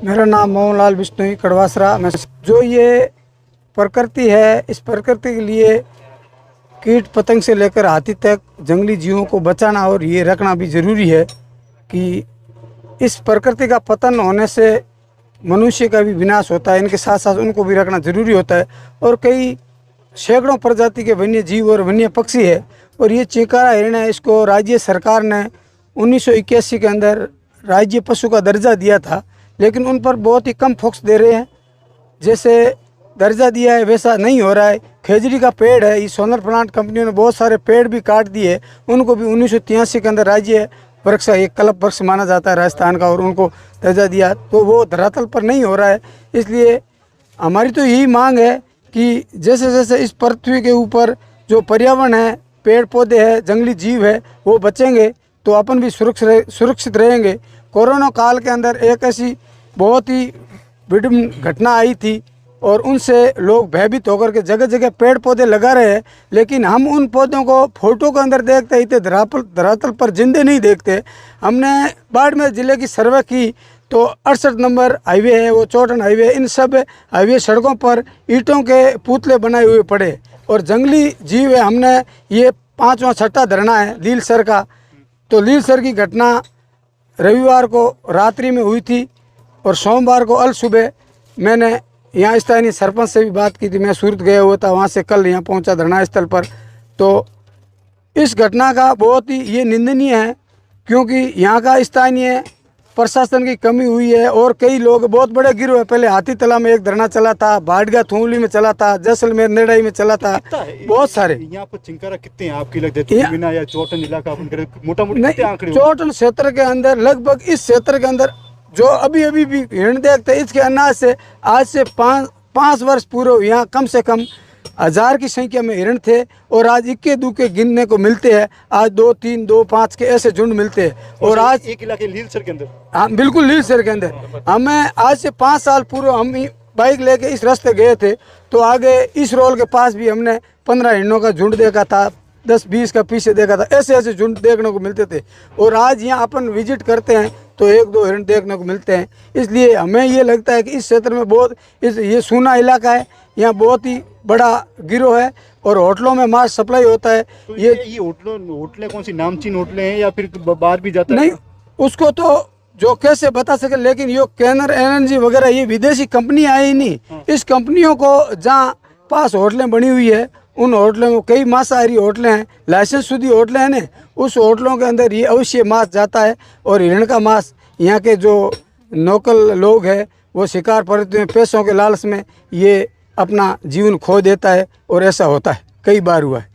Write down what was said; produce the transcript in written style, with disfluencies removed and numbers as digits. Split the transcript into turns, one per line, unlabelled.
मेरा नाम मोहनलाल बिश्नोई कड़वासरा। मैं जो ये प्रकृति है, इस प्रकृति के लिए कीट पतंग से लेकर हाथी तक जंगली जीवों को बचाना और ये रखना भी ज़रूरी है कि इस प्रकृति का पतन होने से मनुष्य का भी विनाश होता है, इनके साथ साथ उनको भी रखना ज़रूरी होता है। और कई सैकड़ों प्रजाति के वन्य जीव और वन्य पक्षी है और ये चिंकारा हिरण है, इसको राज्य सरकार ने 1981 के अंदर राज्य पशु का दर्जा दिया था, लेकिन उन पर बहुत ही कम फोकस दे रहे हैं। जैसे दर्जा दिया है वैसा नहीं हो रहा है। खेजड़ी का पेड़ है, इस सोलर प्लांट कंपनियों ने बहुत सारे पेड़ भी काट दिए, उनको भी 1983 के अंदर राज्य वृक्ष एक कल्प वृक्ष माना जाता है राजस्थान का, और उनको दर्जा दिया, तो वो धरातल पर नहीं हो रहा है। इसलिए हमारी तो यही मांग है कि जैसे जैसे इस पृथ्वी के ऊपर जो पर्यावरण है, पेड़ पौधे हैं, जंगली जीव है, वो बचेंगे तो अपन भी सुरक्षित रहेंगे। कोरोना काल के अंदर एक ऐसी बहुत ही विडम्बना घटना आई थी और उनसे लोग भयभीत होकर के जगह जगह पेड़ पौधे लगा रहे हैं, लेकिन हम उन पौधों को फोटो के अंदर देखते ही धरातल पर जिंदे नहीं देखते। हमने बाड़मेर जिले की सर्वे की तो 68 नंबर हाईवे है, वो चौटन हाईवे, इन सब हाईवे सड़कों पर ईंटों के पुतले बनाए हुए पड़े और जंगली जीव है। हमने ये 5वां छठा धरना है लीलसर का, तो लीलसर की घटना रविवार को रात्रि में हुई थी और सोमवार को अल सुबह मैंने यहाँ स्थानीय सरपंच से भी बात की थी। मैं सूरत गया हुआ था, वहाँ से कल यहाँ पहुँचा धरना स्थल पर। तो इस घटना का बहुत ही ये निंदनीय है, क्योंकि यहाँ का स्थानीय प्रशासन की कमी हुई है और कई लोग बहुत बड़े गिरोह है। पहले हाथी तला में एक धरना चला था, भाटगा थूमली में चला था, जैसलमेर नेड़ाई में चला था, बहुत सारे।
यहाँ पर चिंकारा कितने हैं आपकी लगते हैं? या चौटन इलाका मोटा मोटी
चौटन क्षेत्र के अंदर लगभग इस क्षेत्र के अंदर जो अभी भी हिरण देखते हैं, इसके अनाज से आज से पाँच वर्ष पूर्व यहाँ कम से कम 1000 की संख्या में हिरण थे और आज इक्के दुक्के गिनने को मिलते हैं। आज 2, 3, 2, 5 के ऐसे झुंड मिलते हैं। और आज
एक इलाके लीलसर के अंदर,
हाँ बिल्कुल लीलसर के अंदर, हमें आज से 5 साल पूर्व हम बाइक लेके इस रास्ते गए थे तो आगे इस रोल के पास भी हमने 15 हिरणों का झुंड देखा था, 10-20 का पीछे देखा था, ऐसे ऐसे झुंड देखने को मिलते थे। और आज यहाँ अपन विजिट करते हैं तो 1-2 हिरण देखने को मिलते हैं। इसलिए हमें ये लगता है कि इस क्षेत्र में बहुत ये सूना इलाका है, यहाँ बहुत ही बड़ा गिरोह है और होटलों में मांस सप्लाई होता है।
तो ये होटलें कौन सी नामचीन होटलें हैं या फिर बाहर भी जाता है?
नहीं, उसको तो जो कैसे बता सके, लेकिन ये कैनर एनर्जी वगैरह ये विदेशी कंपनी आई ही नहीं। इस कंपनियों को जहाँ पास होटलें बनी हुई है, उन होटलों में कई मांसाहारी होटलें हैं, लाइसेंस शुद्ध होटलें हैं ना, उस होटलों के अंदर ये अवश्य मांस जाता है। और हिरण का मांस यहाँ के जो लोकल लोग हैं वो शिकार करते हैं, पैसों के लालच में ये अपना जीवन खो देता है और ऐसा होता है, कई बार हुआ है।